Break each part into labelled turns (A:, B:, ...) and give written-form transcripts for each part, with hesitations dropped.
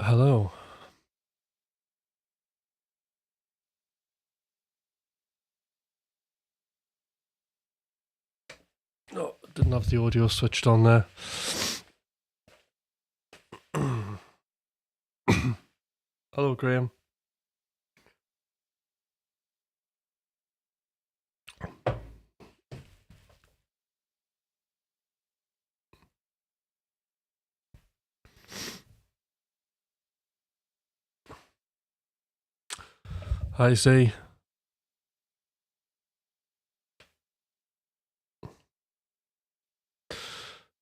A: Hello. No, didn't have the audio switched on there. Hello, Graham. Hi, Z.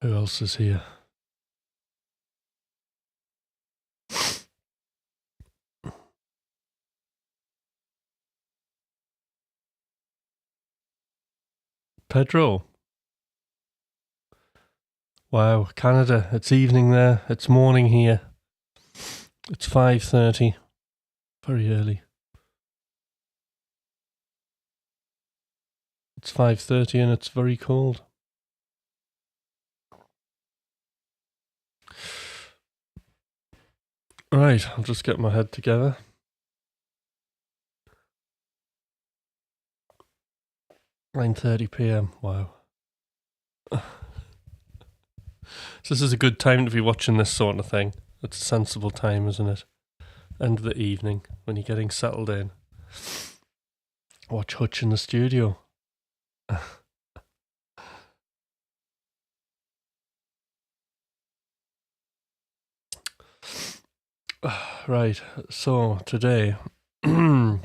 A: Who else is here? Pedro. Wow, Canada. It's evening there. It's morning here. It's 5:30. Very early. It's 5:30 and it's very cold. Right, I'll just get my head together. 9:30 p.m. Wow. So this is a good time to be watching this sort of thing. It's a sensible time, isn't it? End of the evening when you're getting settled in. Watch Hutch in the studio. Right, so today what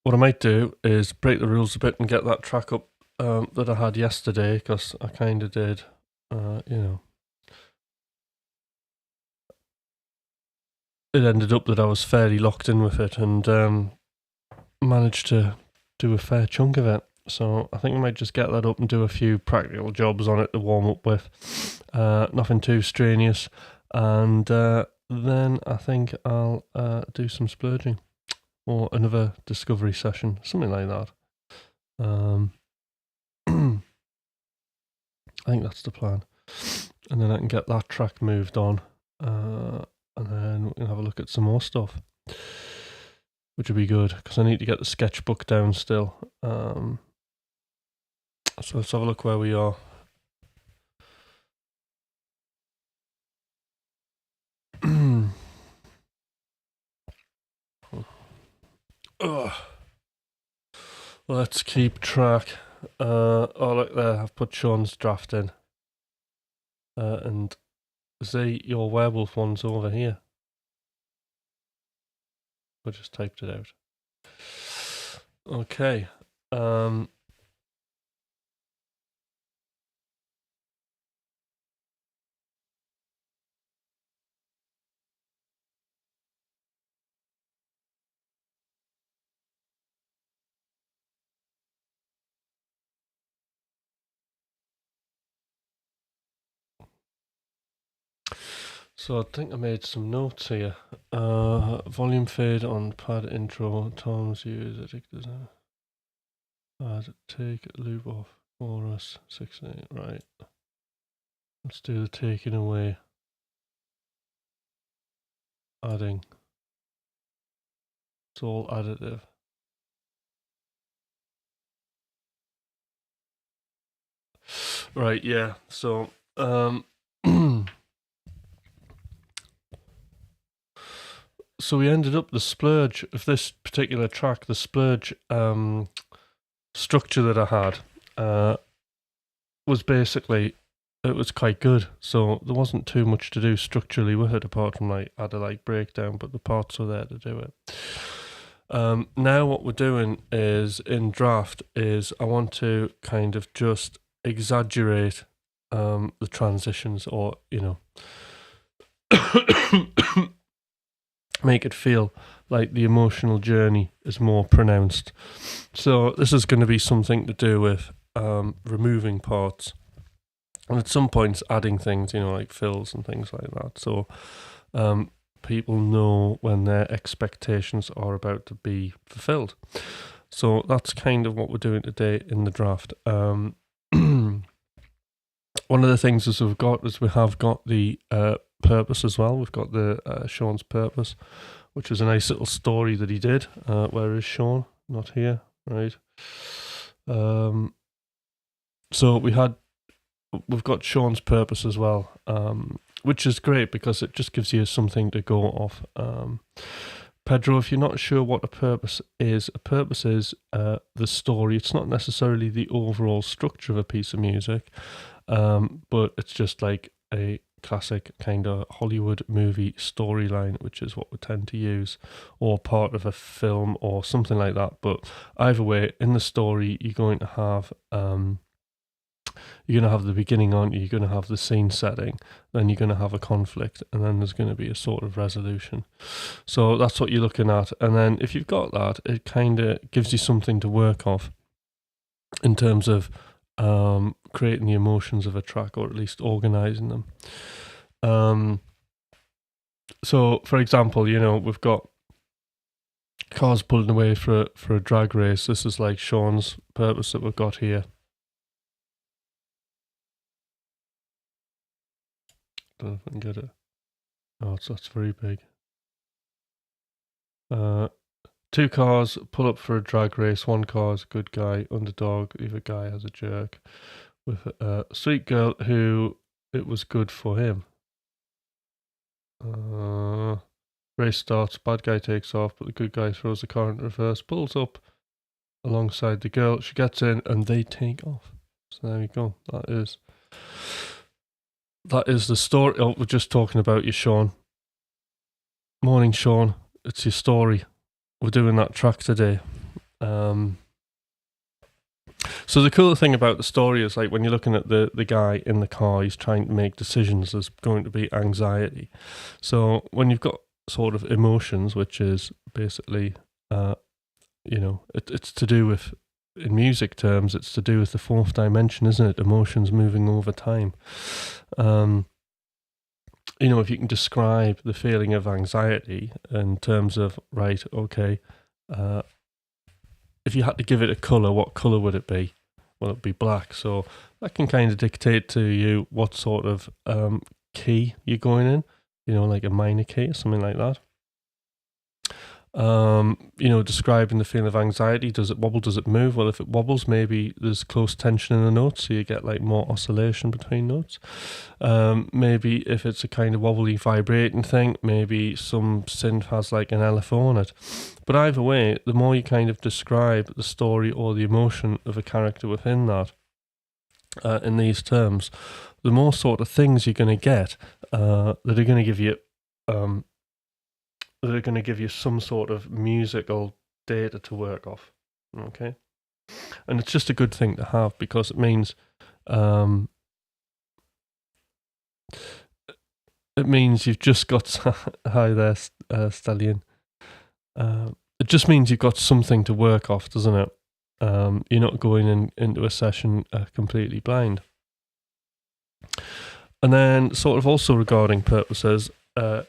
A: I might do is break the rules a bit and get that track up that I had yesterday, because I kind of did, it ended up that I was fairly locked in with it and managed to do a fair chunk of it. So I think I might just get that up and do a few practical jobs on it to warm up with. Nothing too strenuous. And then I think I'll do some splurging or another discovery session, something like that. I think that's the plan. And then I can get that track moved on. And then we can have a look at some more stuff, which would be good, because I need to get the sketchbook down still. So let's have a look where we are. Let's keep track. Oh, look there, I've put Sean's draft in. And see, your werewolf one's over here. I just typed it out. Okay. So I think I made some notes here. Volume fade on pad intro, tones used, addicted. Add take loop off, chorus, 16, right. Let's do the taking away. Adding. It's all additive. Right, yeah. So so we ended up the splurge of this particular track, the splurge structure that I had was basically, it was quite good. So there wasn't too much to do structurally with it, apart from like add a like breakdown, but the parts are there to do it. Now what we're doing is in draft is I want to kind of just exaggerate the transitions, or make it feel like the emotional journey is more pronounced. So this is going to be something to do with removing parts, and at some points adding things, like fills and things like that. So people know when their expectations are about to be fulfilled. So that's kind of what we're doing today in the draft. one of the things is we have got the purpose as well. We've got the Sean's purpose, which was a nice little story that he did. Where is Sean? Not here, right? So we've got Sean's purpose as well, which is great because it just gives you something to go off. Pedro, if you're not sure what a purpose is the story. It's not necessarily the overall structure of a piece of music, but it's just like a classic kind of Hollywood movie storyline, which is what we tend to use, or part of a film or something like that. But either way, in the story, you're going to have the beginning, aren't you? You're going to have the scene setting, then you're going to have a conflict, and then there's going to be a sort of resolution. So that's what you're looking at. And then if you've got that, it kind of gives you something to work off in terms of creating the emotions of a track, or at least organizing them. So, for example, we've got cars pulling away for a drag race. This is like Sean's purpose that we've got here. Don't know if I can get it. Oh, that's very big. 2 cars pull up for a drag race. 1 car's a good guy, underdog. The other guy has a jerk with a sweet girl who it was good for him. Race starts. Bad guy takes off, but the good guy throws the car in reverse, pulls up alongside the girl. She gets in, and they take off. So there we go. That is the story. Oh, we're just talking about you, Sean. Morning, Sean. It's your story. We're doing that track today. So the cool thing about the story is, like, when you're looking at the guy in the car, he's trying to make decisions. There's going to be anxiety. So when you've got sort of emotions, which is basically, it's to do with, in music terms, it's to do with the 4th dimension, isn't it? Emotions moving over time. If you can describe the feeling of anxiety in terms of, right, okay, if you had to give it a colour, what colour would it be? Well, it'd be black. So that can kind of dictate to you what sort of key you're going in, like a minor key or something like that. Describing the feeling of anxiety. Does it wobble? Does it move? Well, if it wobbles, maybe there's close tension in the notes, so you get like more oscillation between notes. Maybe if it's a kind of wobbly vibrating thing, maybe some synth has like an LFO on it. But either way, the more you kind of describe the story or the emotion of a character within that, in these terms, the more sort of things you're going to get that are going to give you some sort of musical data to work off. Okay, and it's just a good thing to have, because it means you've just got hi there, Stallion. It just means you've got something to work off, doesn't it? You're not going into a session completely blind. And then, sort of also regarding purposes,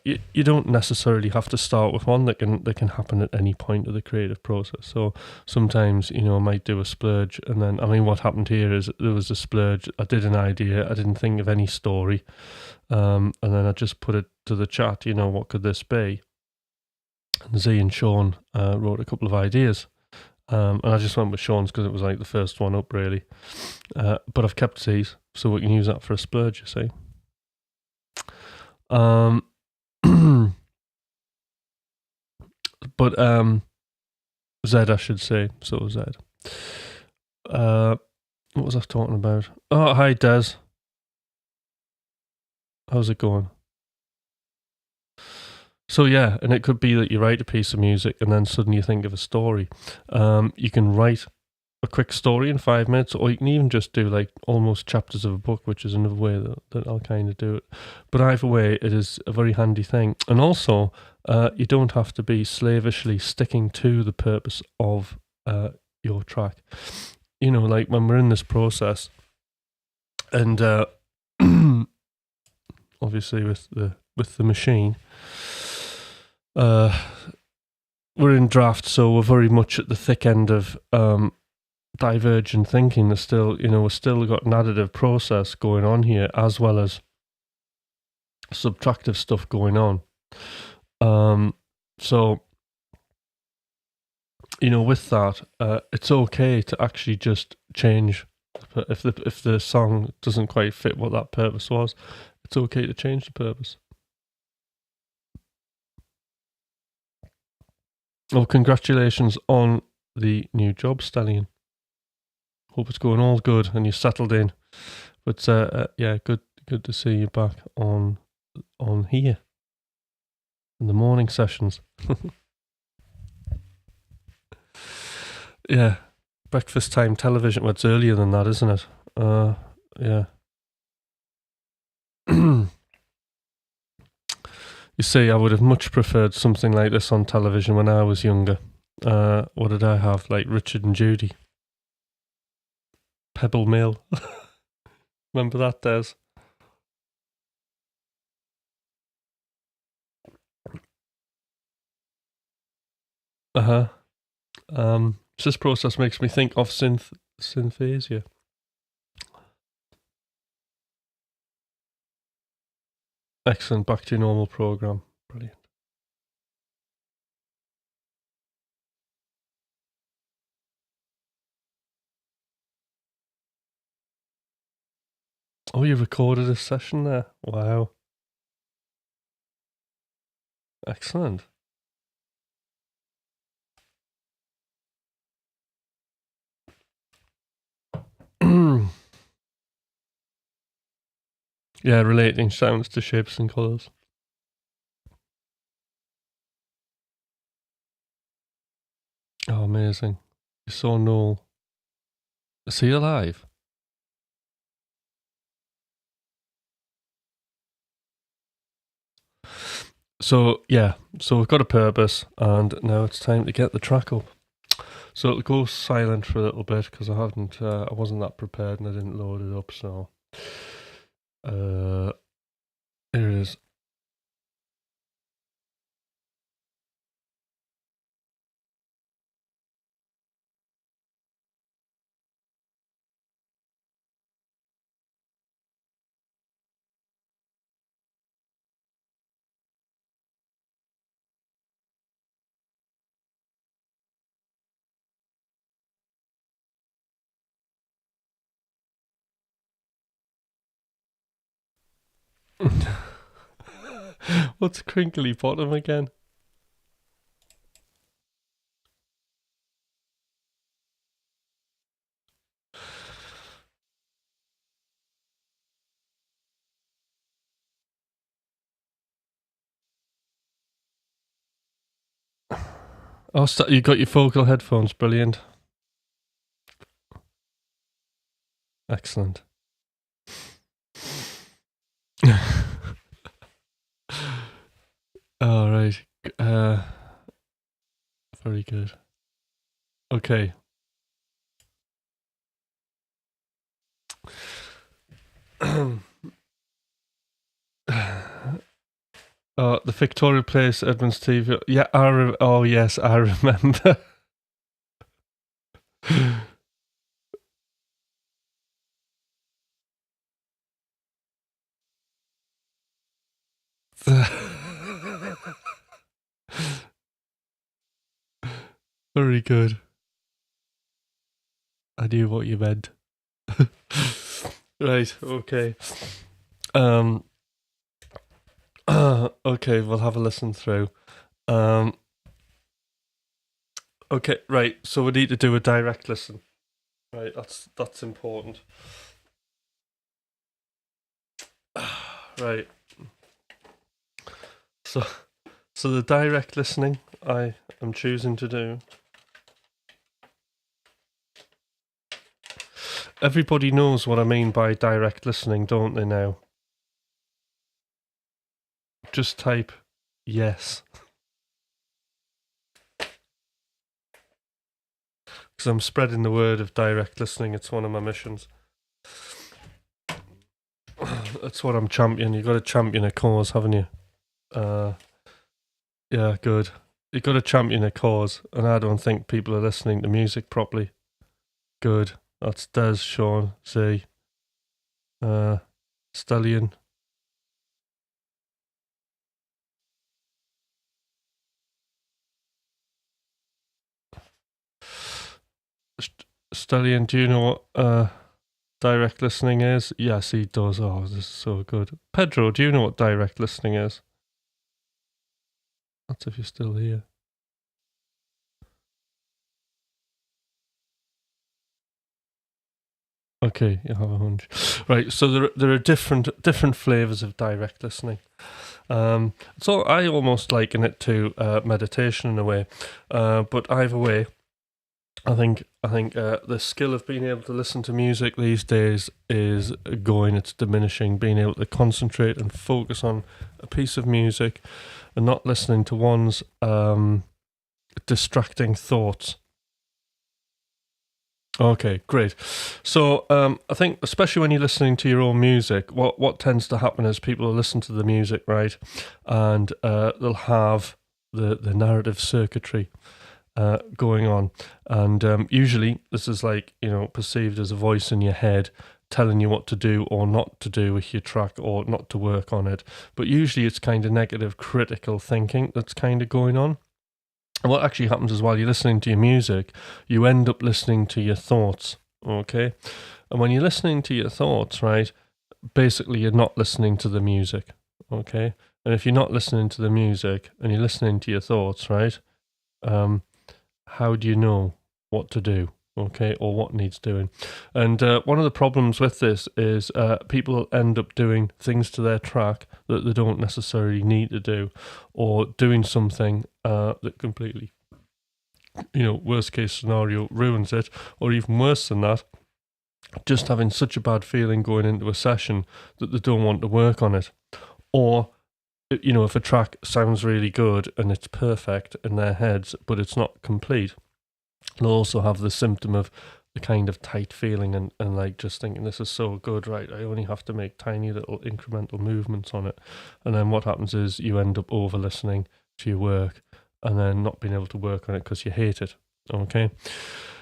A: you don't necessarily have to start with one. That can happen at any point of the creative process. So sometimes, I might do a splurge, and then, what happened here is there was a splurge. I did an idea. I didn't think of any story, and then I just put it to the chat. What could this be? And Z and Sean wrote a couple of ideas, and I just went with Sean's because it was like the first one up, really. But I've kept Z's, so we can use that for a splurge. You see. But Z, I should say. So Z. What was I talking about? Oh, hi, Des. How's it going? So yeah, and it could be that you write a piece of music and then suddenly you think of a story. You can write a quick story in 5 minutes, or you can even just do like almost chapters of a book, which is another way that I'll kind of do it. But either way, it is a very handy thing. And also, you don't have to be slavishly sticking to the purpose of your track. Like when we're in this process, and obviously with the machine, we're in draft, so we're very much at the thick end of divergent thinking. There's still, we've still got an additive process going on here, as well as subtractive stuff going on. So, with that, it's okay to actually just change. If the song doesn't quite fit what that purpose was, it's okay to change the purpose. Well, congratulations on the new job, Stallion. Hope it's going all good and you settled in. But yeah, good to see you back on here in the morning sessions. Yeah, breakfast time television. Well, it's earlier than that, isn't it? Yeah. You see, I would have much preferred something like this on television when I was younger. What did I have? Like Richard and Judy. Pebble Mill. Remember that, Des? This process makes me think of synthesia. Excellent, back to your normal program. Brilliant. Oh, you recorded a session there? Wow. Excellent. Yeah, relating sounds to shapes and colours. Oh, amazing. You saw Noel. Is he alive? So, yeah. So we've got a purpose, and now it's time to get the track up. So it'll go silent for a little bit, because I wasn't that prepared and I didn't load it up, so... here it is. What's crinkly bottom again? Oh, you got your focal headphones, brilliant. Excellent. All right. Very good. Okay. The Victoria Place, Edmonds TV. Yeah, oh yes, I remember. Very good. I knew what you meant. Right, okay. Okay, we'll have a listen through. Okay, right, so we need to do a direct listen. Right, that's important. Right. So the direct listening I am choosing to do. Everybody knows what I mean by direct listening, don't they now? Just type yes. Because I'm spreading the word of direct listening. It's one of my missions. That's what I'm championing. You've got to champion a cause, haven't you? Yeah, good. You've got to champion a cause, and I don't think people are listening to music properly. Good. That's Des, Sean, Z, Stallion. Stallion, do you know what direct listening is? Yes, he does. Oh, this is so good. Pedro, do you know what direct listening is? That's if you're still here. Okay, you have a hunch. Right, so there are different flavors of direct listening. So I almost liken it to meditation in a way, but either way, I think the skill of being able to listen to music these days is going. It's diminishing. Being able to concentrate and focus on a piece of music, and not listening to one's distracting thoughts. Okay, great. So I think, especially when you're listening to your own music, what tends to happen is people will listen to the music, right, and they'll have the narrative circuitry going on, and usually this is like, perceived as a voice in your head telling you what to do or not to do with your track or not to work on it. But usually it's kind of negative, critical thinking that's kind of going on. And what actually happens is, while you're listening to your music, you end up listening to your thoughts, okay? And when you're listening to your thoughts, right, basically you're not listening to the music, okay? And if you're not listening to the music and you're listening to your thoughts, right, how do you know what to do, okay, or what needs doing? And one of the problems with this is people end up doing things to their track that they don't necessarily need to do, or doing something that completely, worst case scenario, ruins it, or even worse than that, just having such a bad feeling going into a session that they don't want to work on it. Or, if a track sounds really good and it's perfect in their heads, but it's not complete, they'll also have the symptom of the kind of tight feeling and like just thinking, this is so good, right? I only have to make tiny little incremental movements on it. And then what happens is you end up over listening to your work and then not being able to work on it because you hate it, okay?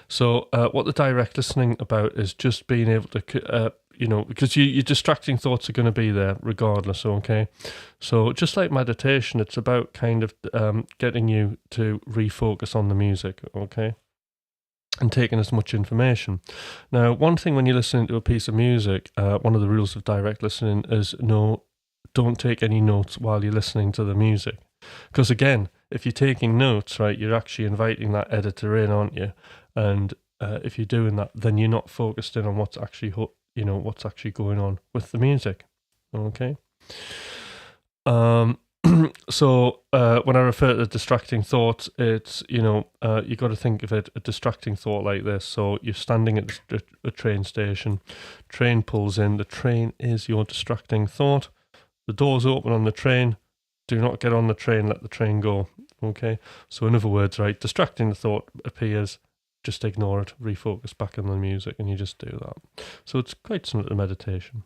A: So what the direct listening about is just being able to, because your distracting thoughts are going to be there regardless, okay? So just like meditation, it's about kind of getting you to refocus on the music, okay? And taking as much information. Now, one thing when you're listening to a piece of music, one of the rules of direct listening is don't take any notes while you're listening to the music. Because again, if you're taking notes, right, you're actually inviting that editor in, aren't you? And if you're doing that, then you're not focused in on what's actually, what's actually going on with the music. Okay. So when I refer to distracting thoughts, it's, you got to think of it, a distracting thought like this. So you're standing at a train station, train pulls in, the train is your distracting thought. The doors open on the train, do not get on the train, let the train go. Okay, so in other words, right, distracting the thought appears, just ignore it, refocus back on the music, and you just do that. So it's quite similar to meditation.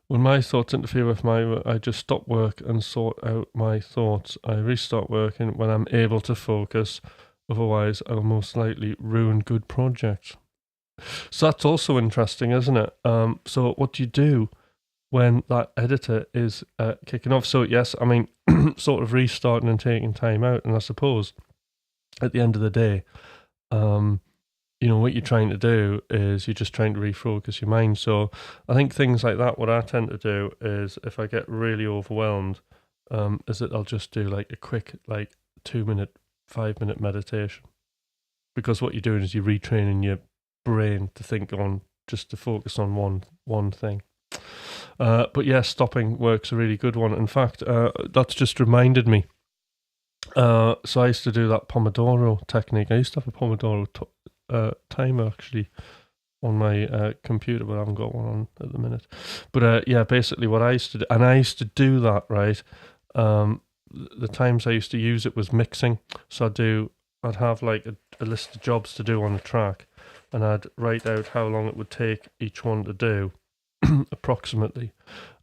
A: When my thoughts interfere with my work, I just stop work and sort out my thoughts. I restart working when I'm able to focus. Otherwise, I'll most likely ruin good projects. So that's also interesting, isn't it? So what do you do when that editor is kicking off? So yes, I mean, sort of restarting and taking time out. And I suppose at the end of the day, what you're trying to do is you're just trying to refocus your mind. So I think things like that, what I tend to do is, if I get really overwhelmed, is that I'll just do like a quick, like 2-minute, 5-minute meditation. Because what you're doing is you're retraining your brain to think on, just to focus on one thing. But yeah, stopping work's a really good one. In fact, that's just reminded me. So I used to do that Pomodoro technique. I used to have a Pomodoro timer actually on my computer, but I haven't got one on at the minute. But yeah, basically what I used to do, and I used to do that, right? The times I used to use it was mixing. So I'd have like a list of jobs to do on the track, and I'd write out how long it would take each one to do, approximately.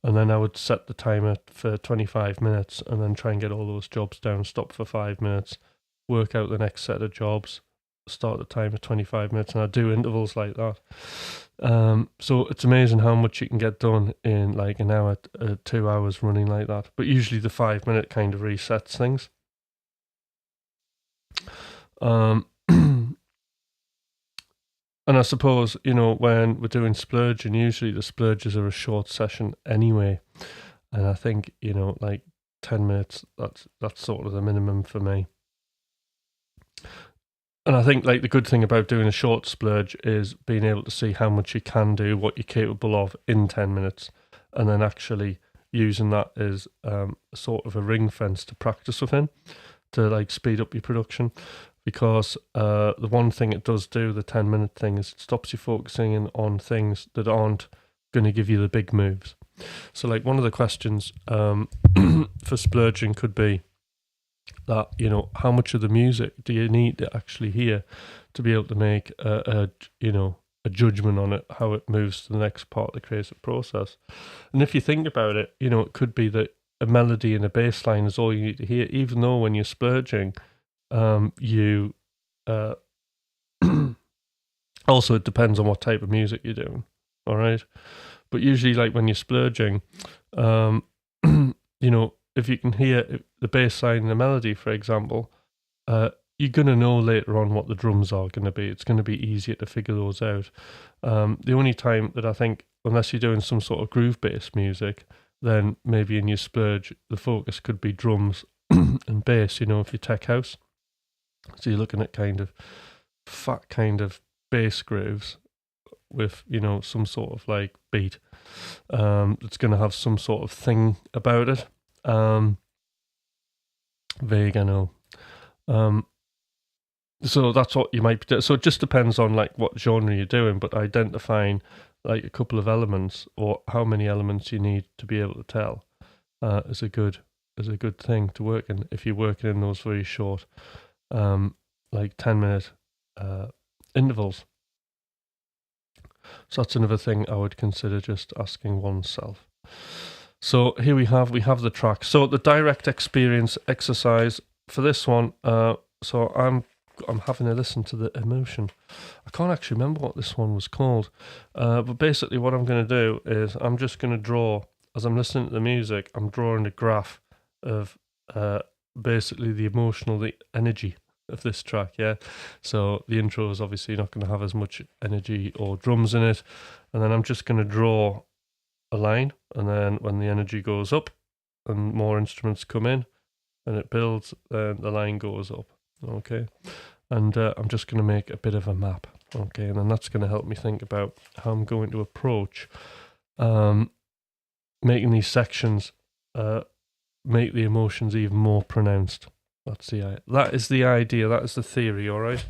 A: And then I would set the timer for 25 minutes and then try and get all those jobs down, stop for 5 minutes, work out the next set of jobs, start the time at 25 minutes, and I do intervals like that. So it's amazing how much you can get done in like an hour, 2 hours running like that. But usually the 5 minute kind of resets things. And I suppose, when we're doing splurging, usually the splurges are a short session anyway. And I think, like 10 minutes, that's sort of the minimum for me. And I think like the good thing about doing a short splurge is being able to see how much you can do, what you're capable of in 10 minutes, and then actually using that as sort of a ring fence to practice within to like speed up your production. Because the one thing it does do, the 10-minute thing, is it stops you focusing on things that aren't going to give you the big moves. So like one of the questions for splurging could be that, how much of the music do you need to actually hear to be able to make a judgment on it, how it moves to the next part of the creative process. And if you think about it, it could be that a melody and a bass line is all you need to hear, even though when you're splurging, you also, it depends on what type of music you're doing, all right? But usually, like when you're splurging, if you can hear the bass line and the melody, for example, you're going to know later on what the drums are going to be. It's going to be easier to figure those out. The only time that I think, unless you're doing some sort of groove-based music, then maybe in your splurge, the focus could be drums and bass, if you're tech house. So you're looking at kind of fat kind of bass grooves with, some sort of like beat. It's going to have some sort of thing about it. Vague, I know. So that's what you might be. So it just depends on like what genre you're doing, but identifying like a couple of elements or how many elements you need to be able to tell is a good thing to work in if you're working in those very short, like 10-minute intervals. So that's another thing I would consider just asking oneself. So here we have the track. So the direct experience exercise for this one. So I'm having a listen to the emotion. I can't actually remember what this one was called. But basically what I'm going to do is I'm just going to draw, as I'm listening to the music, I'm drawing a graph of basically the emotional, the energy of this track, yeah. So the intro is obviously not going to have as much energy or drums in it. And then I'm just going to draw a line, and then when the energy goes up and more instruments come in and it builds, then the line goes up. Okay, and I'm just going to make a bit of a map. Okay, and then that's going to help me think about how I'm going to approach making these sections make the emotions even more pronounced. That is the idea. That is the theory. All right,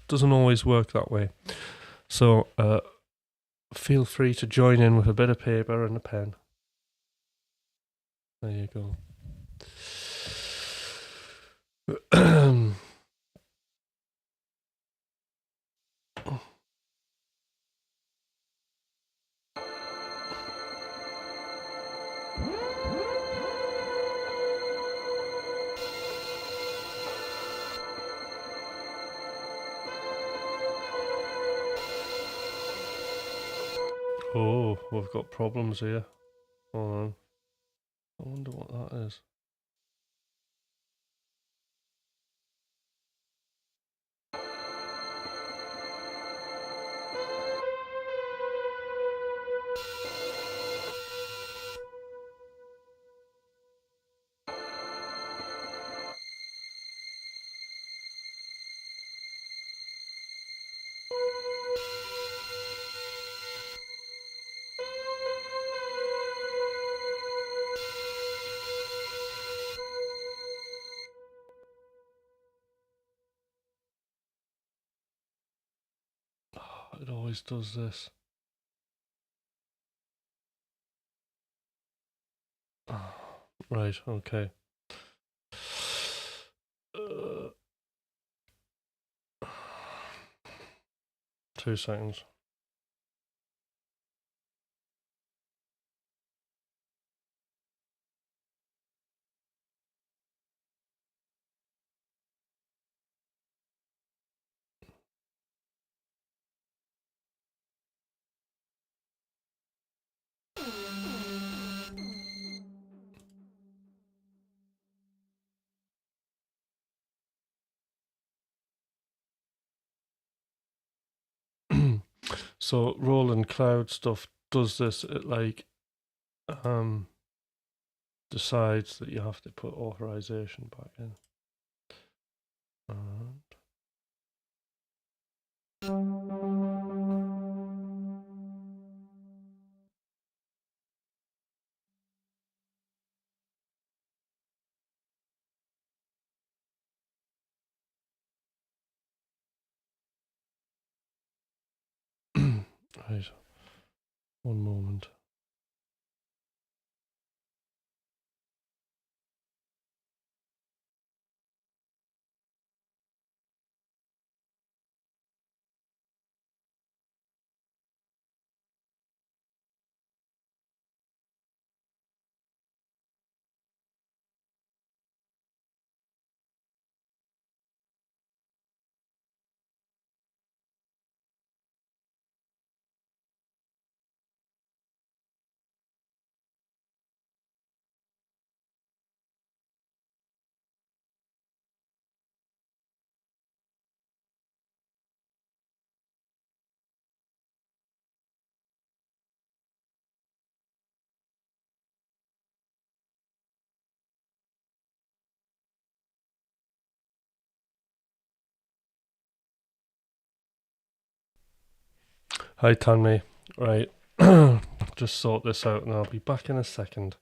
A: doesn't always work that way. So feel free to join in with a bit of paper and a pen. There you go. Oh, we've got problems here. Hold on. I wonder what that is. It always does this. Right, okay. 2 seconds. So rolling cloud stuff does this. It like decides that you have to put authorization back in. Right, one moment. Hi, Tanmi. Right, just sort this out and I'll be back in a second.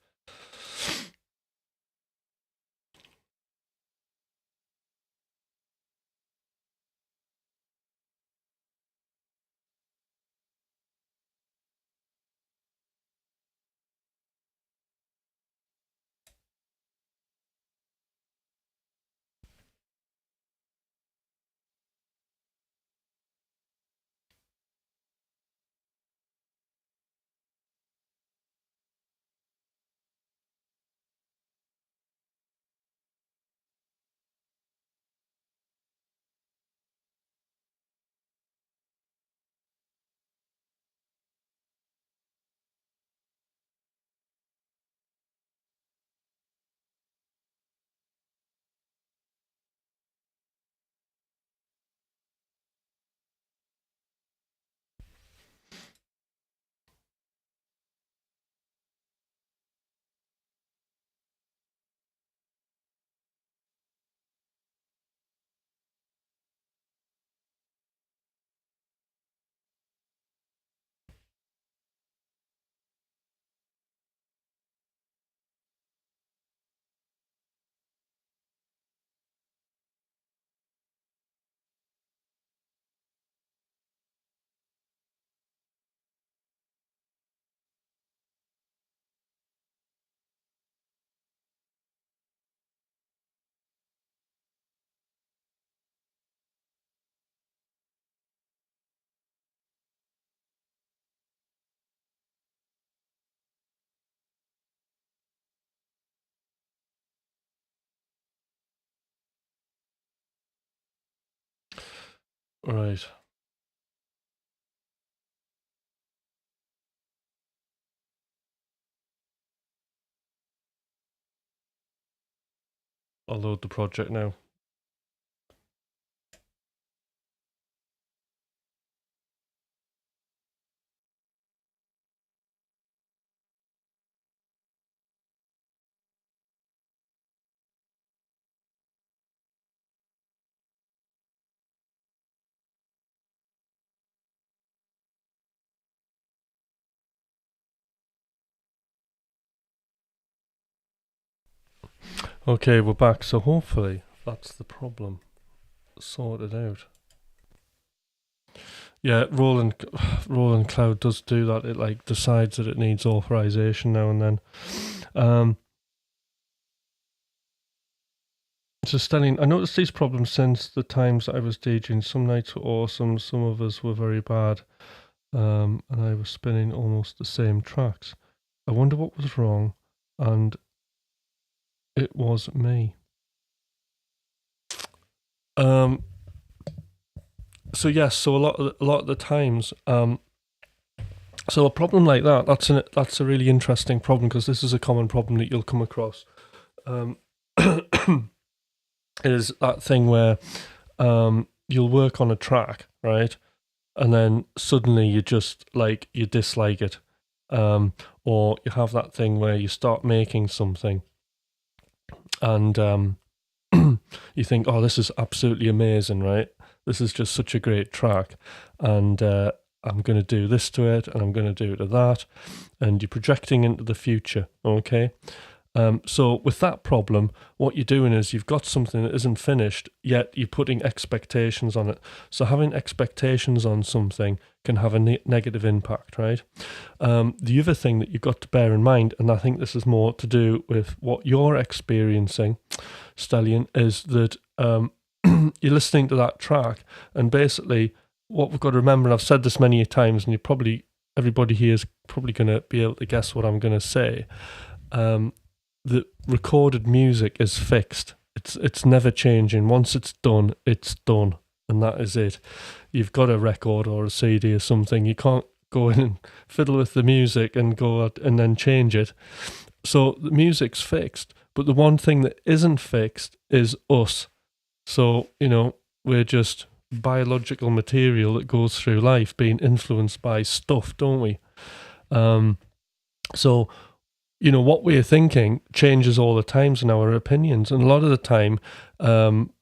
A: Right. I'll load the project now. Okay, we're back. So hopefully that's the problem sorted out. Yeah, rolling cloud does do that. It like decides that it needs authorization now and then. So Stelling, I noticed these problems since the times that I was DJing. Some nights were awesome, some of us were very bad, and I was spinning almost the same tracks. I wonder what was wrong, and it was me. So yes, so a lot of the times, so a problem like that, that's a really interesting problem because this is a common problem that you'll come across. Is that thing where you'll work on a track, right? and then suddenly you just like you dislike it, or you have that thing where you start making something and you think, oh, this is absolutely amazing, right? This is just such a great track, and I'm going to do this to it, and I'm going to do to that, and you're projecting into the future, okay? So with that problem, what you're doing is you've got something that isn't finished, yet you're putting expectations on it. So having expectations on something can have a negative impact, right? The other thing that you've got to bear in mind, and I think this is more to do with what you're experiencing, Stallion, is that you're listening to that track, and basically what we've got to remember, and I've said this many times, and everybody here is probably going to be able to guess what I'm going to say. The recorded music is fixed. It's never changing. Once it's done, and that is it. You've got a record or a CD or something. You can't go in and fiddle with the music and go out and then change it. So the music's fixed, but the one thing that isn't fixed is us. So, we're just biological material that goes through life being influenced by stuff, don't we? So what we're thinking changes all the times in our opinions. And a lot of the time,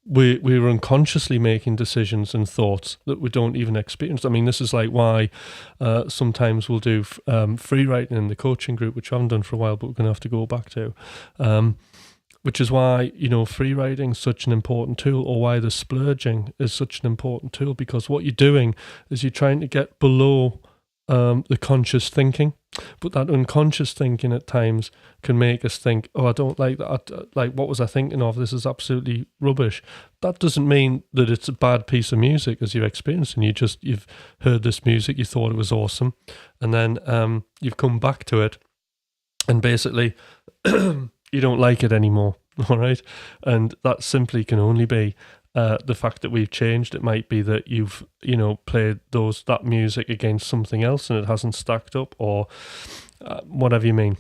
A: we're unconsciously making decisions and thoughts that we don't even experience. I mean, this is like why sometimes we'll do free writing in the coaching group, which I haven't done for a while, but we're going to have to go back to. Which is why, free writing is such an important tool, or why the splurging is such an important tool, because what you're doing is you're trying to get below the conscious thinking. But that unconscious thinking at times can make us think, oh, I don't like that. Like, what was I thinking of? This is absolutely rubbish. That doesn't mean that it's a bad piece of music as you're experiencing. You've heard this music, you thought it was awesome, and then you've come back to it, and basically you don't like it anymore, all right? And that simply can only be the fact that we've changed. It might be that you've played that music against something else and it hasn't stacked up, or whatever you mean,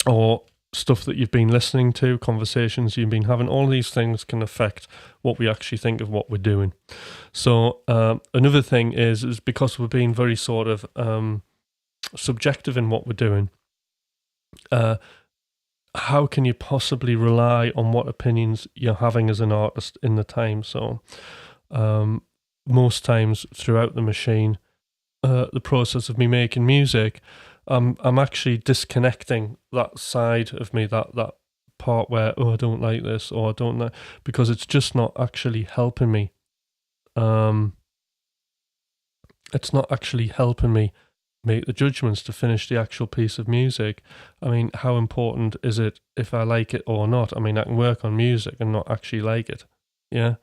A: or stuff that you've been listening to, conversations you've been having. All these things can affect what we actually think of what we're doing. So another thing is because we're being very sort of subjective in what we're doing, how can you possibly rely on what opinions you're having as an artist in the time? So most times throughout the machine, the process of me making music, I'm actually disconnecting that side of me, that part where, oh, I don't like this, or I don't like, because it's just not actually helping me. It's not actually helping me make the judgments to finish the actual piece of music. I mean, how important is it if I like it or not? I mean, I can work on music and not actually like it, yeah?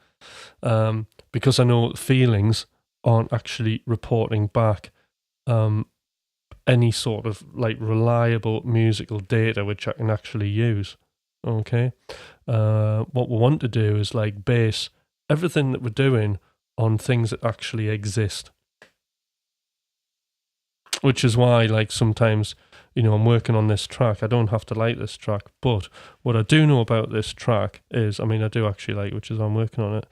A: Because I know feelings aren't actually reporting back any sort of like reliable musical data which I can actually use, okay? What we want to do is like base everything that we're doing on things that actually exist. Which is why, like, sometimes, I'm working on this track. I don't have to like this track, but what I do know about this track is, I mean, I do actually like it, which is why I'm working on it.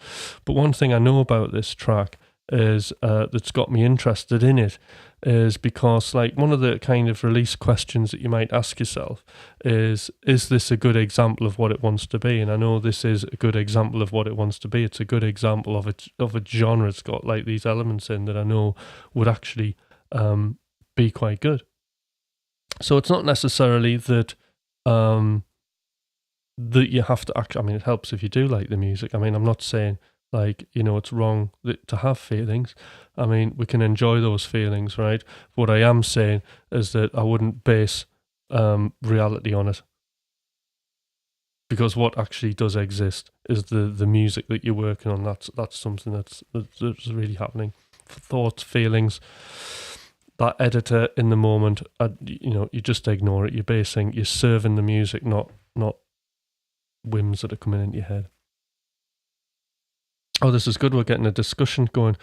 A: But one thing I know about this track is that's got me interested in it is because, like, one of the kind of release questions that you might ask yourself is this a good example of what it wants to be? And I know this is a good example of what it wants to be. It's a good example of a genre. It's got like these elements in that I know would actually be quite good. So it's not necessarily that that you have to act. I mean, it helps if you do like the music. I mean, I'm not saying like it's wrong to have feelings. I mean, we can enjoy those feelings, right? What I am saying is that I wouldn't base reality on it, because what actually does exist is the music that you're working on. That's something that's really happening. Thoughts, feelings. That editor in the moment, you just ignore it. You're serving the music, not whims that are coming into your head. Oh, this is good. We're getting a discussion going.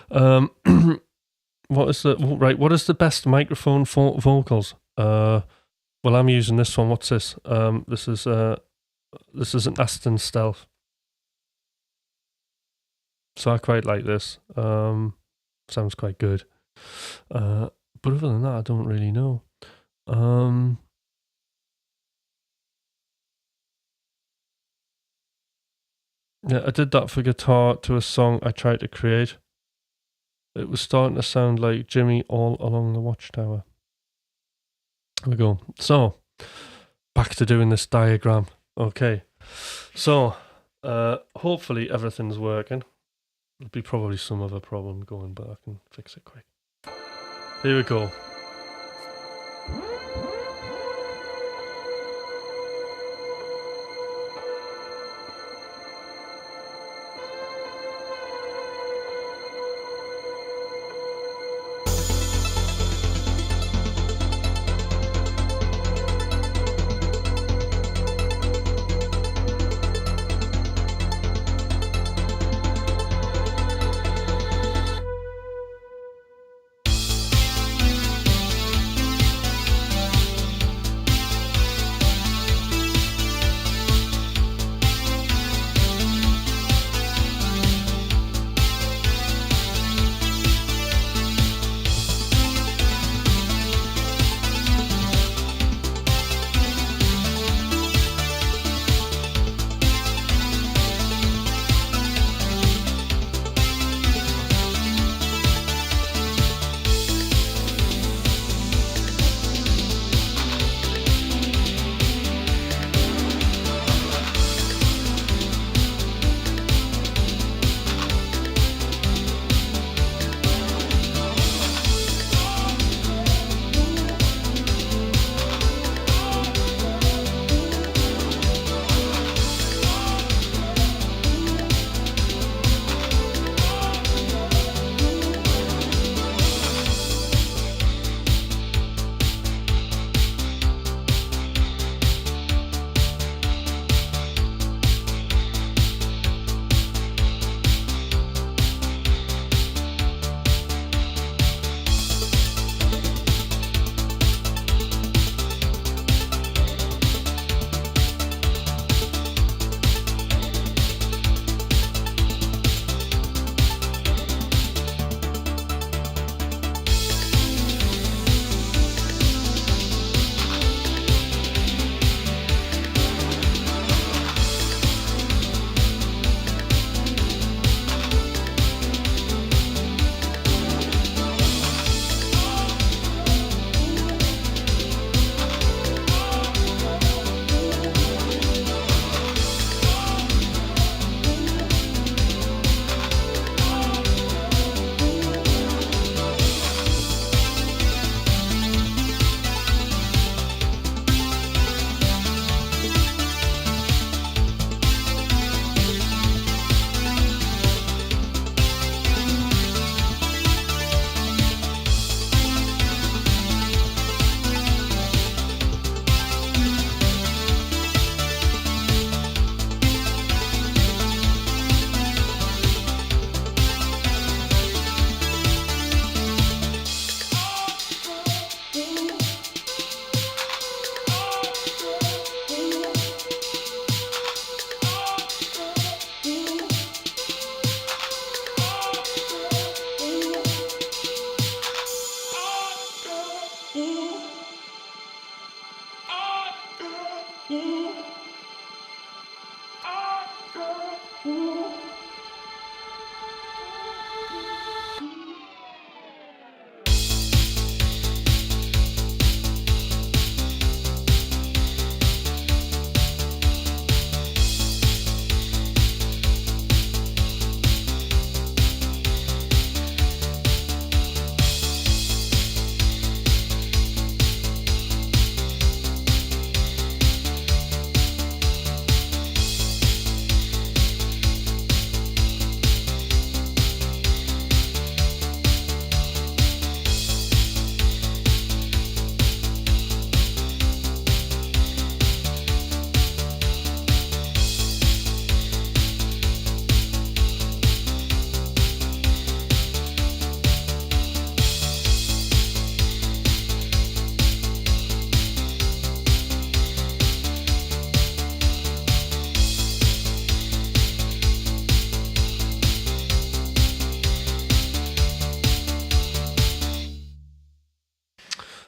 A: What is the best microphone for vocals? Well, I'm using this one. What's this? This is an Aston Stealth. So I quite like this. sounds quite good. But other than that, I don't really know. Yeah, I did that for guitar to a song I tried to create. It was starting to sound like Jimmy All Along the Watchtower. There we go. So, back to doing this diagram. Okay. So, hopefully everything's working. There'll be probably some other problem going, but I can fix it quick. Here we go.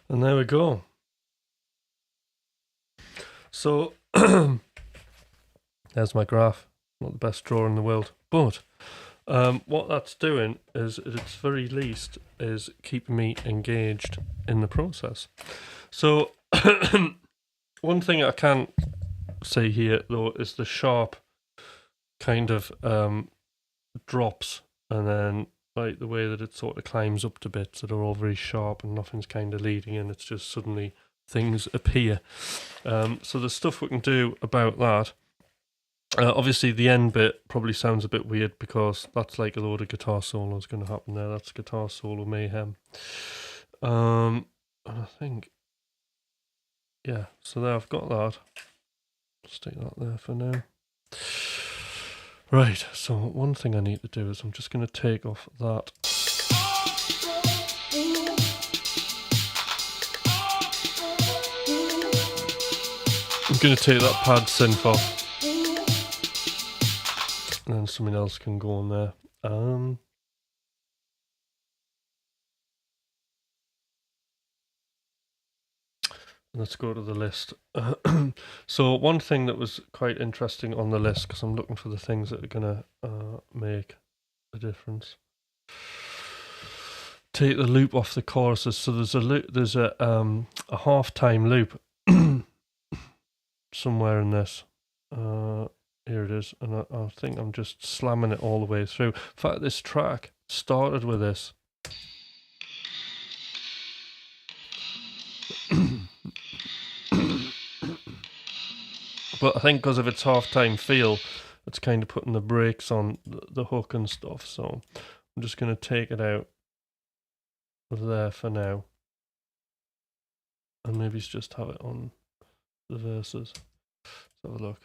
A: And there we go. So there's my graph. Not the best drawer in the world, but what that's doing is, at its very least, is keeping me engaged in the process. So one thing I can say here, though, is the sharp kind of drops, and then like the way that it sort of climbs up to bits that are all very sharp and nothing's kind of leading in. It's just suddenly things appear. So there's stuff we can do about that. Obviously, the end bit probably sounds a bit weird because that's like a load of guitar solos going to happen there. That's guitar solo mayhem. And I think, yeah, so there I've got that. Stick that there for now. Right, so one thing I need to do is I'm just going to take off that. I'm going to take that pad synth off. And then something else can go on there. Let's go to the list. So one thing that was quite interesting on the list, because I'm looking for the things that are going to make a difference. Take the loop off the choruses. So there's a loop. There's a half-time loop somewhere in this. Here it is, and I think I'm just slamming it all the way through. In fact, this track started with this. But I think because of its half-time feel, it's kind of putting the brakes on the hook and stuff. So I'm just going to take it out of there for now. And maybe just have it on the verses. Let's have a look.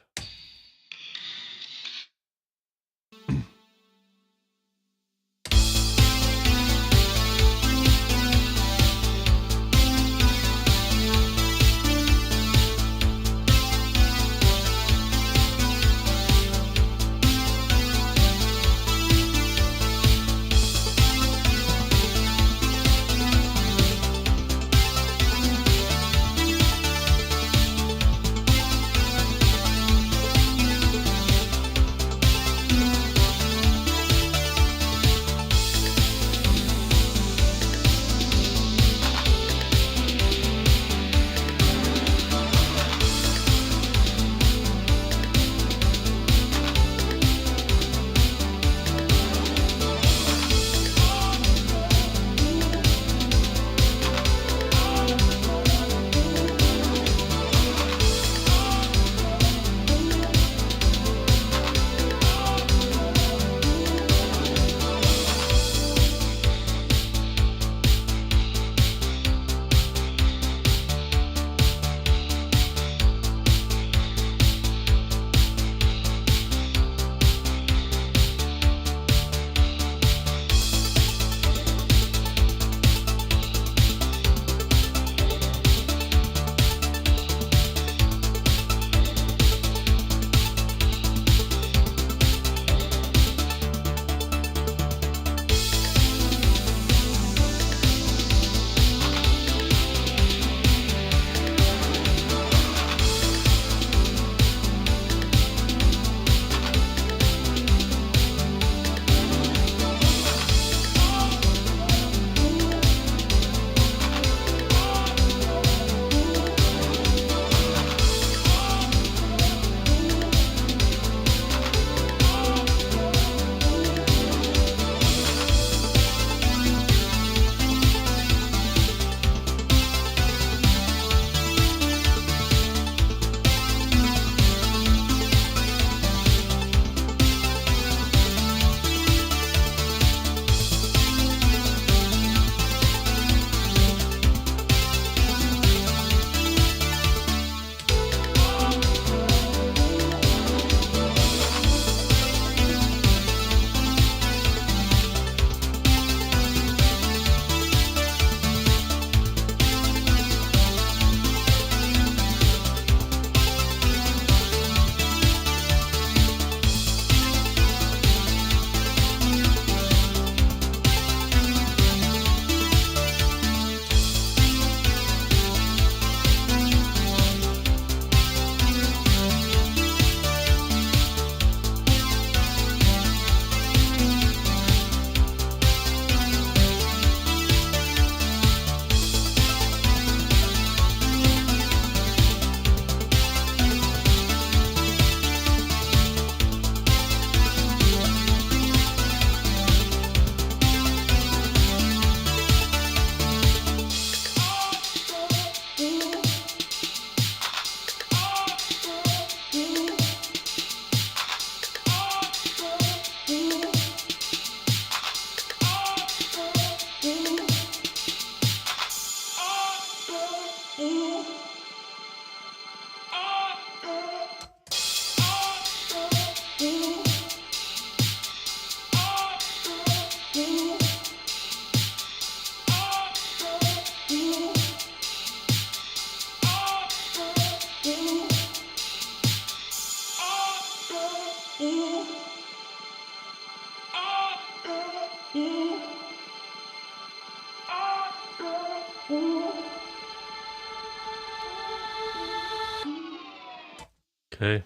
A: Okay.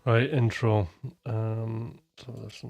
A: Right, intro. So listen.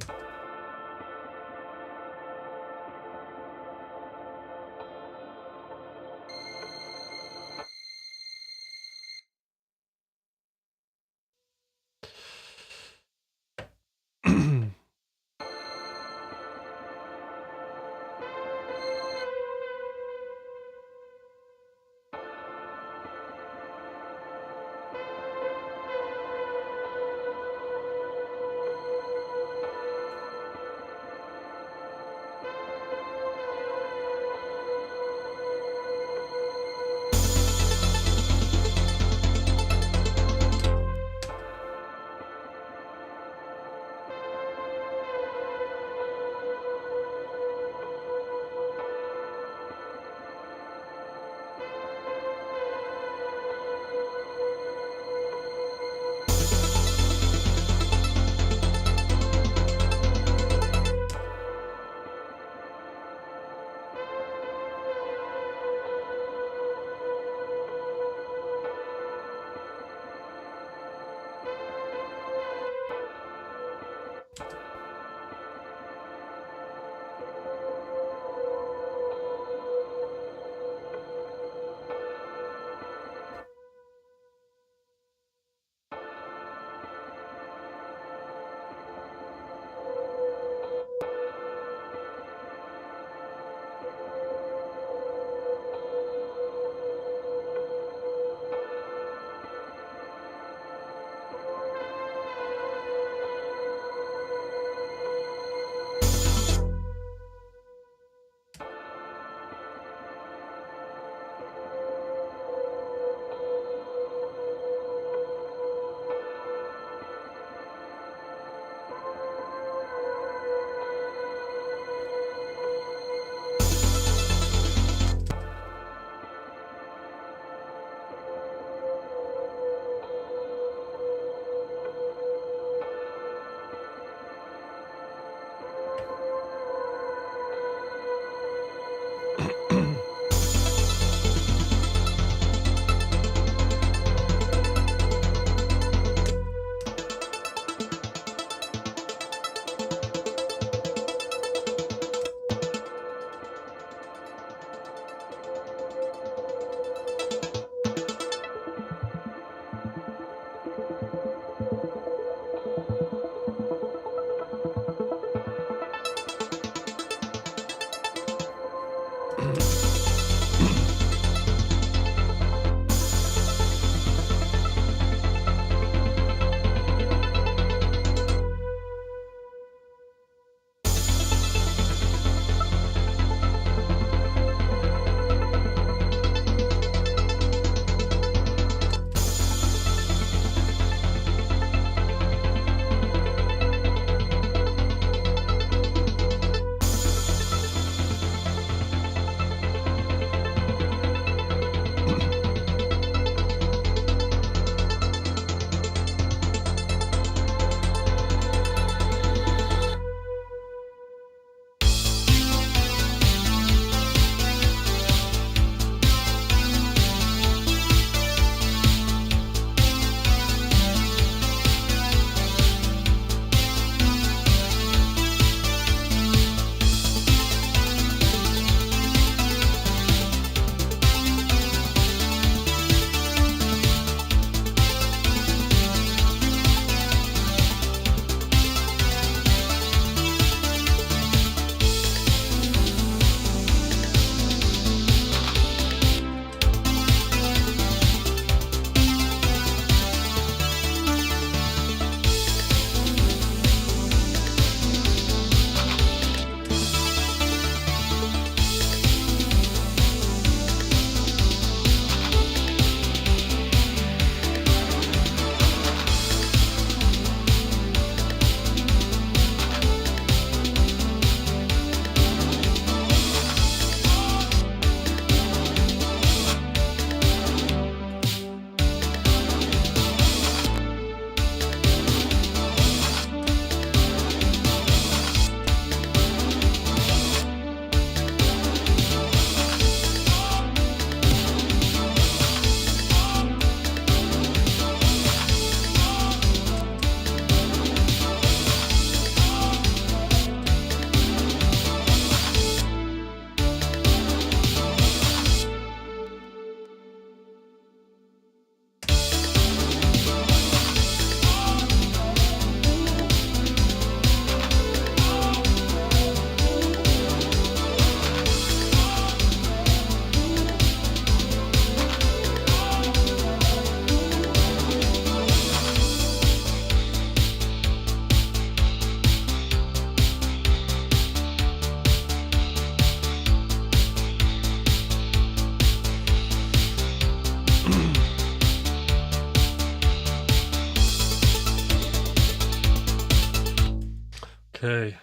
A: Okay,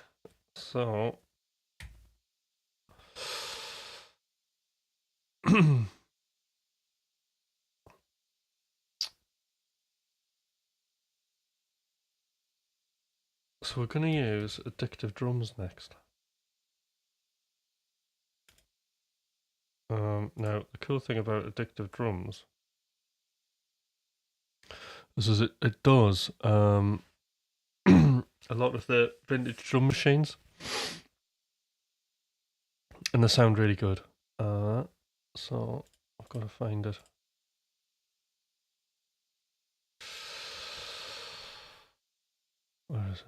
A: so so we're going to use addictive drums next. Now the cool thing about addictive drums is it does a lot of the vintage drum machines, and they sound really good. So I've got to find it. Where is it?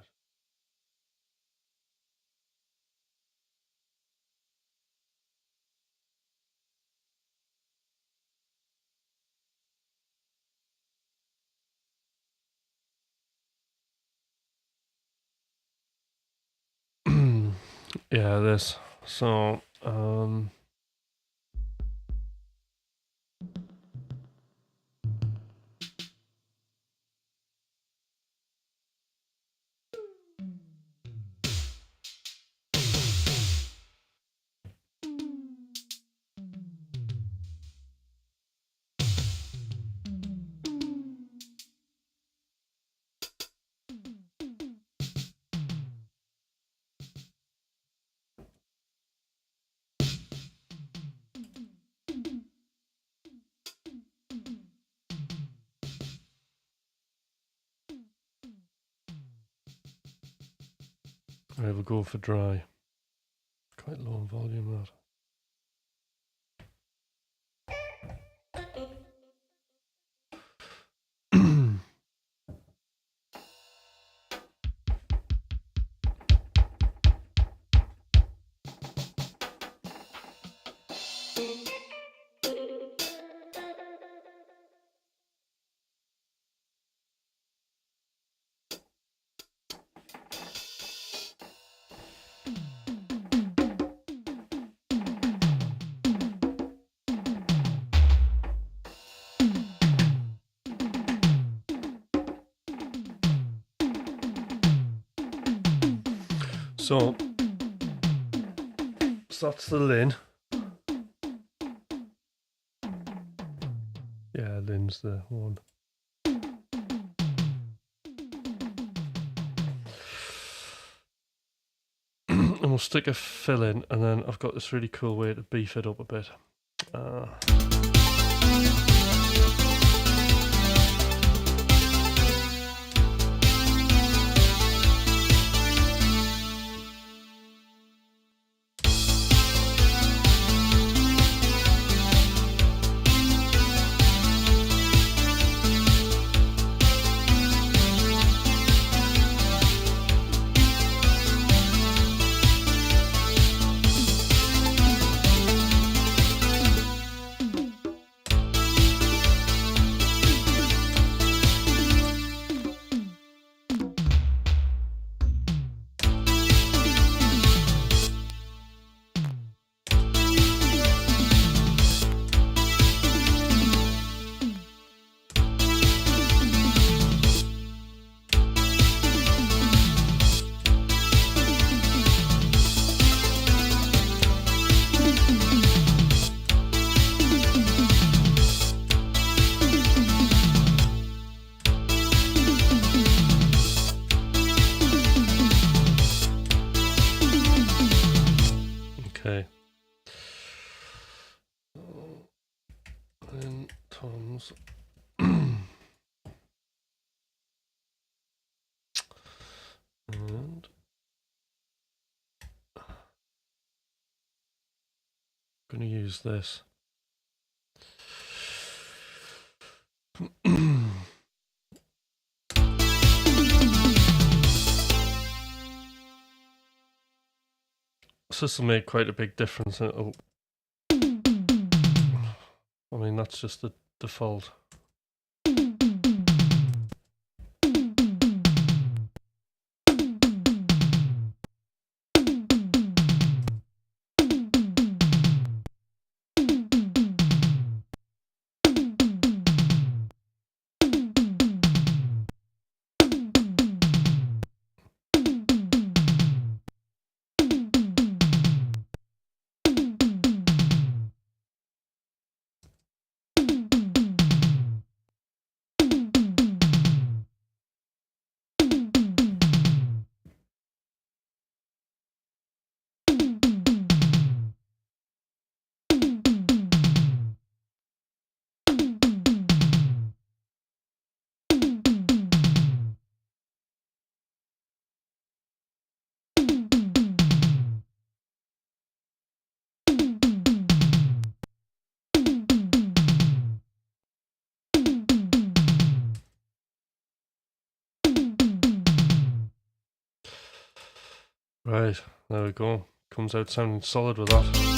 A: Yeah, this. So I will go for dry. Quite low in volume that. So that's the Lin. Yeah, Lin's the one. And we'll stick a fill in, and then I've got this really cool way to beef it up a bit. Okay. Then toms. And I'm going to use this. This will make quite a big difference. I mean, that's just the default. Right, there we go. Comes out sounding solid with that.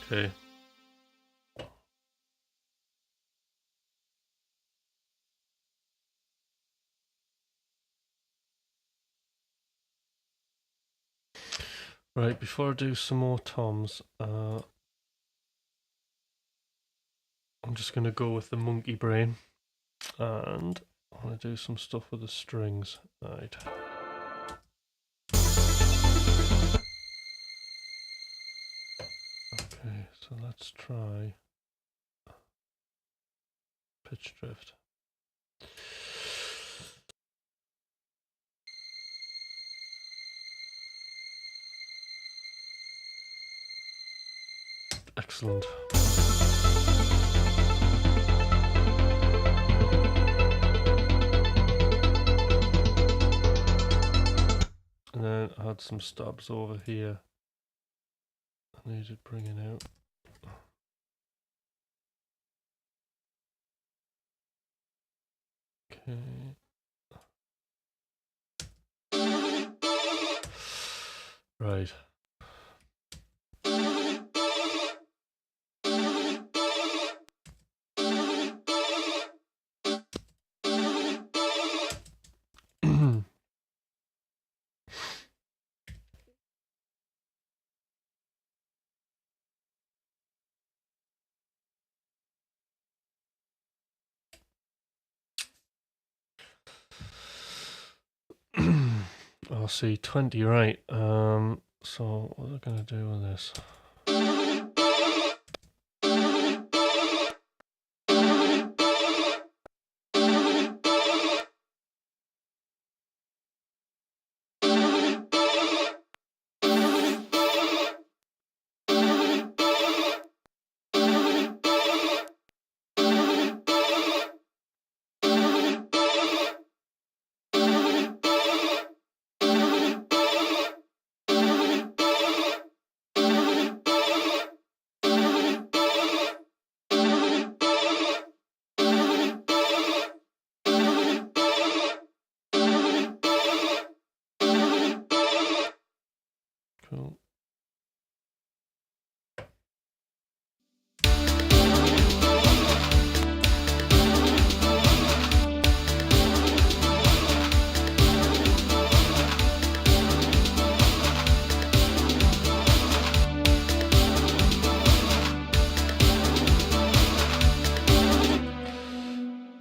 A: Okay. Right, before I do some more toms, I'm just going to go with the monkey brain, and I'm going to do some stuff with the strings. Right. Okay, so let's try pitch drift. Excellent. add some stabs over here. I needed bringing out. Okay. Right. RC 20, right. So what are we gonna do with this? Cool.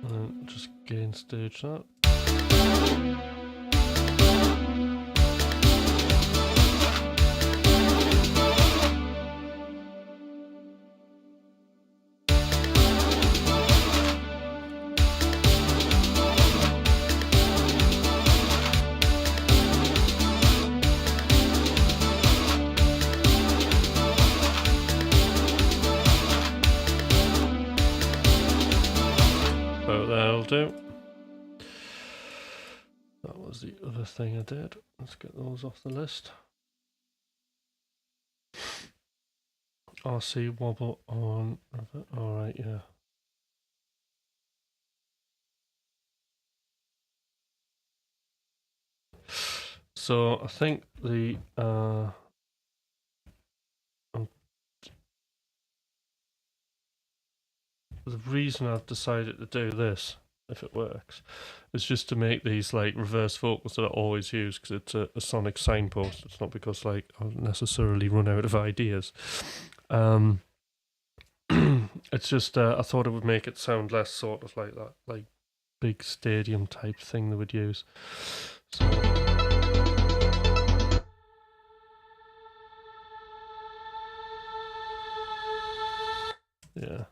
A: And just gain stage that. Oh, that'll do. That was the other thing I did. Let's get those off the list. RC wobble on. Alright, yeah. So I think the reason I've decided to do this, if it works, is just to make these like reverse vocals that I always use, because it's a sonic signpost. It's not because like I'll necessarily run out of ideas. It's just I thought it would make it sound less sort of like that, like big stadium type thing they would use. So. Yeah.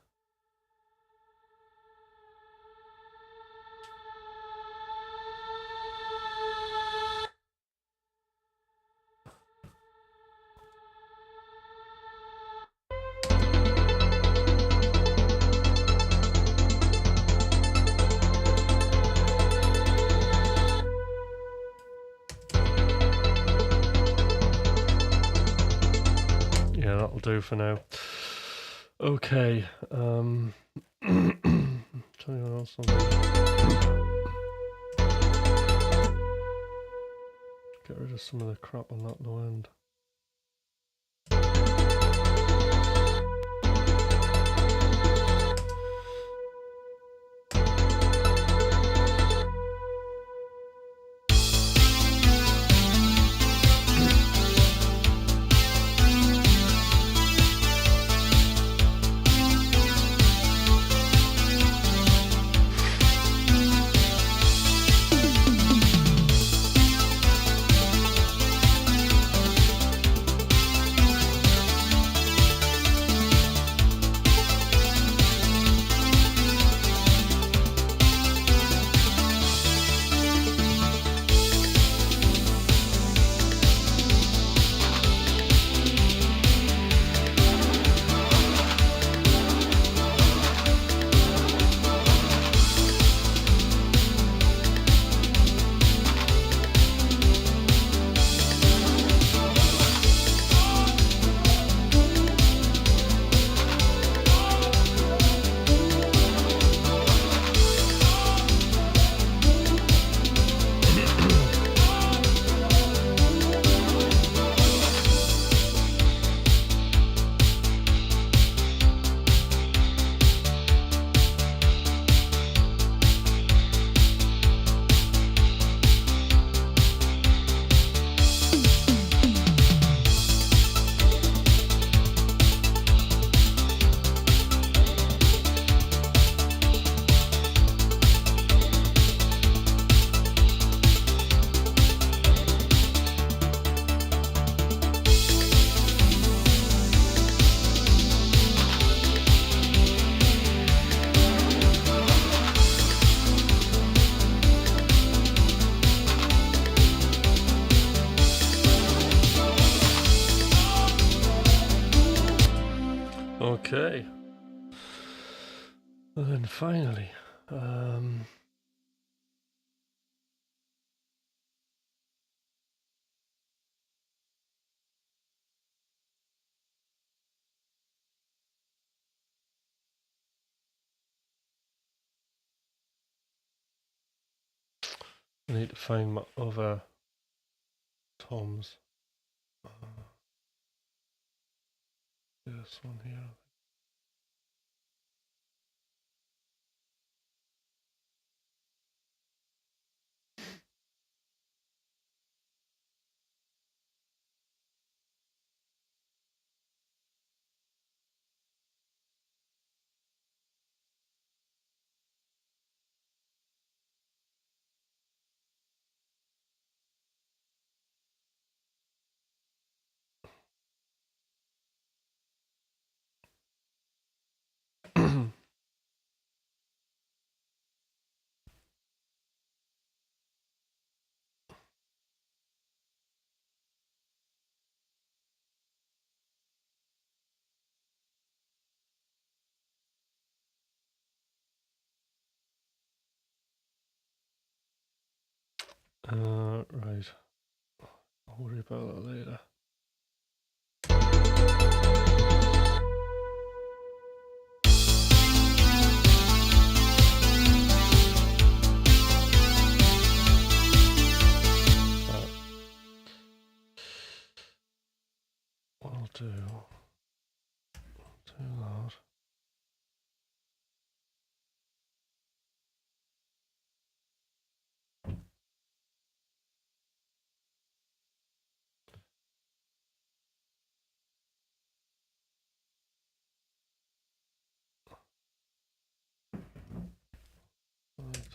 A: Yeah, that'll do for now. Okay. Tell you what else I'll do. Get rid of some of the crap on that low end. Okay. And then finally, I need to find my other toms. This one here. Right. I'll worry about that later. What I'll do that.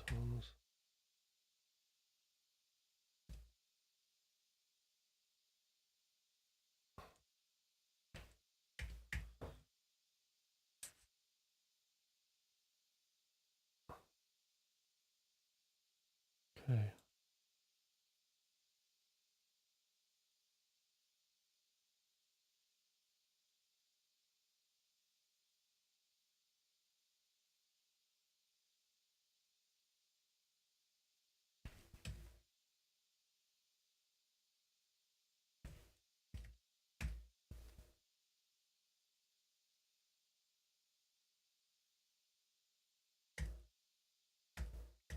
A: Toms. Okay.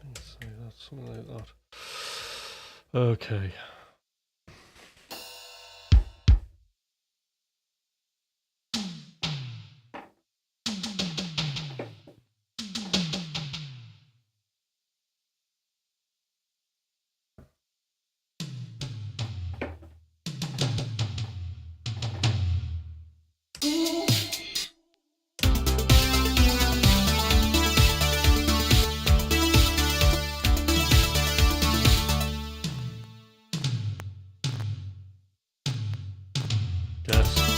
A: Let's say that's something like that. Okay. Yes.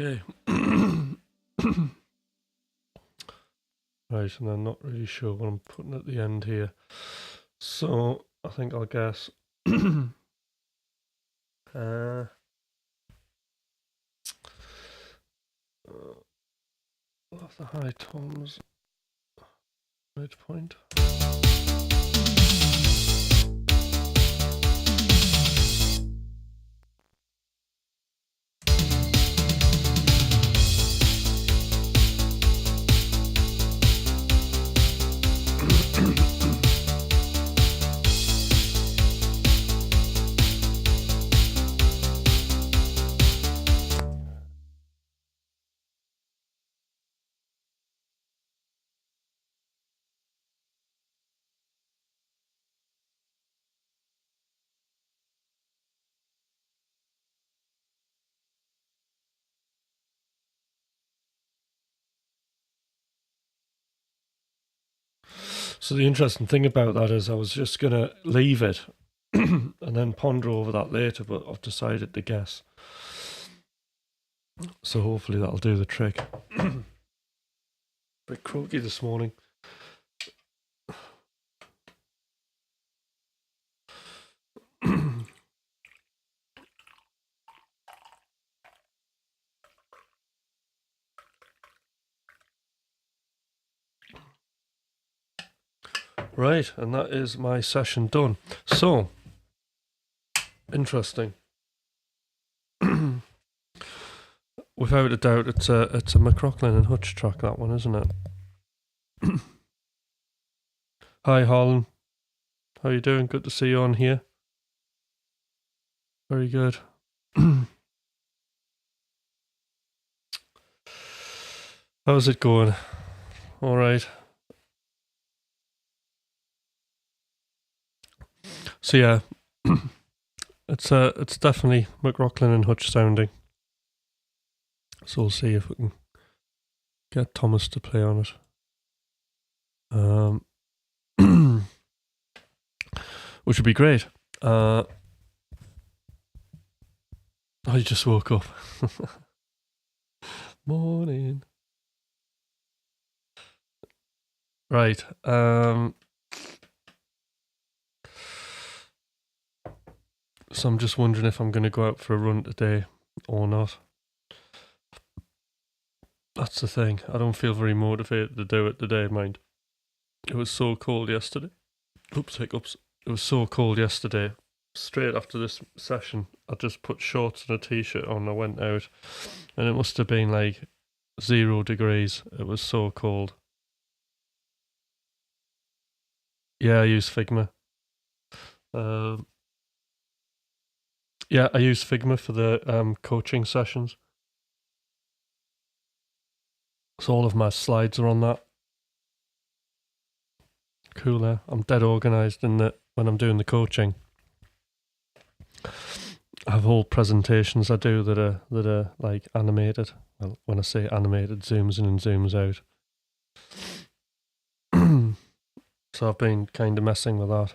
A: Okay. Right, and I'm not really sure what I'm putting at the end here. So I think I'll guess. Of the high tones midpoint. So the interesting thing about that is I was just going to leave it and then ponder over that later, but I've decided to guess. So hopefully that'll do the trick. Bit croaky this morning. Right, and that is my session done. So, interesting. Without a doubt, it's a McRocklin and Hutch track, that one, isn't it? Hi, Harlan. How you doing? Good to see you on here. Very good. How's it going? All right. So yeah, it's definitely McRocklin and Hutch sounding. So we'll see if we can get Thomas to play on it. Which would be great. I just woke up. Morning. Right. So I'm just wondering if I'm going to go out for a run today or not. That's the thing. I don't feel very motivated to do it today, mind. It was so cold yesterday. Oops, hiccups. It was so cold yesterday. Straight after this session, I just put shorts and a t-shirt on. I went out, and it must have been like 0 degrees. It was so cold. Yeah, I use Figma. Yeah, I use Figma for the coaching sessions. So all of my slides are on that. Cool, eh? I'm dead organised in that when I'm doing the coaching. I have whole presentations I do that are like animated. Well, when I say animated, zooms in and zooms out. So I've been kind of messing with that.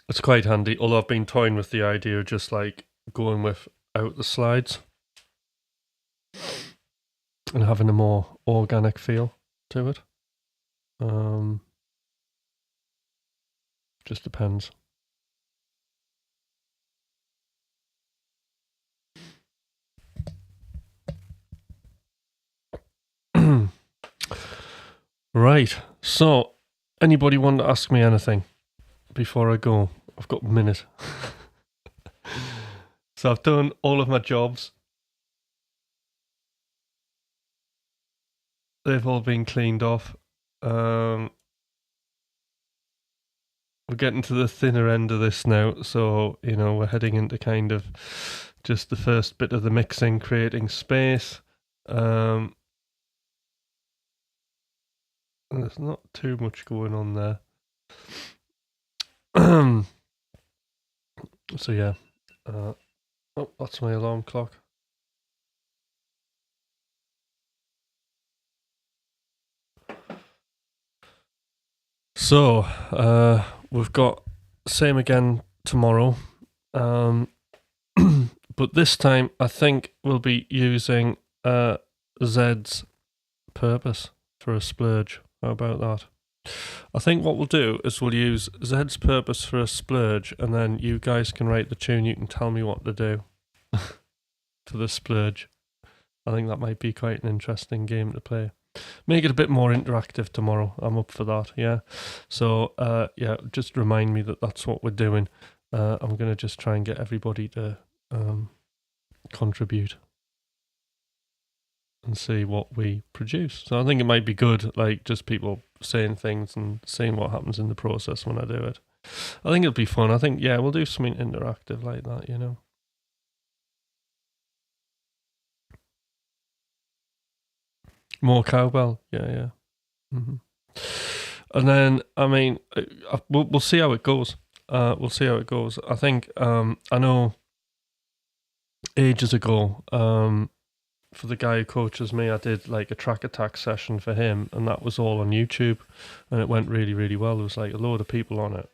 A: It's quite handy, although I've been toying with the idea of just like going without the slides and having a more organic feel to it. Just depends. Right, so anybody want to ask me anything before I go? I've got a minute. So I've done all of my jobs. They've all been cleaned off. We're getting to the thinner end of this now, so you know we're heading into kind of just the first bit of the mixing, creating space. There's not too much going on there. So yeah. Oh, that's my alarm clock. So we've got same again tomorrow. But this time, I think we'll be using Zed's Purpose for a splurge. How about that? I think what we'll do is we'll use Zed's Purpose for a splurge, and then you guys can write the tune. You can tell me what to do to the splurge. I think that might be quite an interesting game to play. Make it a bit more interactive tomorrow. I'm up for that, yeah. So, yeah, just remind me that that's what we're doing. I'm going to just try and get everybody to contribute and see what we produce. So I think it might be good, like just people saying things and seeing what happens in the process when I do it. I think it'll be fun. I think, yeah, we'll do something interactive like that, you know. More cowbell, yeah. Mm-hmm. And then, I mean, we'll see how it goes. We'll see how it goes. I think, I know ages ago, for the guy who coaches me, I did like a track attack session for him, and that was all on YouTube, and it went really, really well. There was like a load of people on it,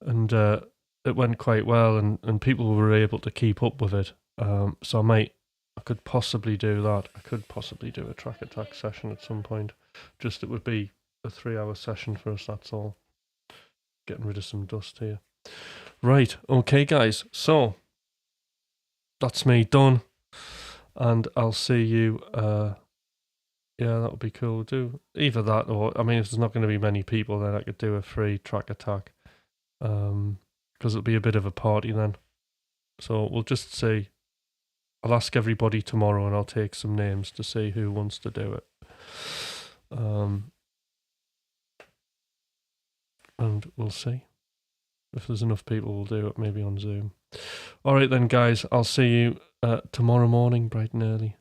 A: and it went quite well, and people were able to keep up with it. So I could possibly do that. I could possibly do a track attack session at some point. Just it would be a 3-hour session for us, that's all. Getting rid of some dust here. Right, okay guys, so that's me done. And I'll see you, yeah, that would be cool. Do either that or, I mean, if there's not going to be many people, then I could do a free track attack. Because it'll be a bit of a party then. So we'll just see. I'll ask everybody tomorrow and I'll take some names to see who wants to do it. And we'll see. If there's enough people, we'll do it maybe on Zoom. All right then, guys. I'll see you tomorrow morning, bright and early.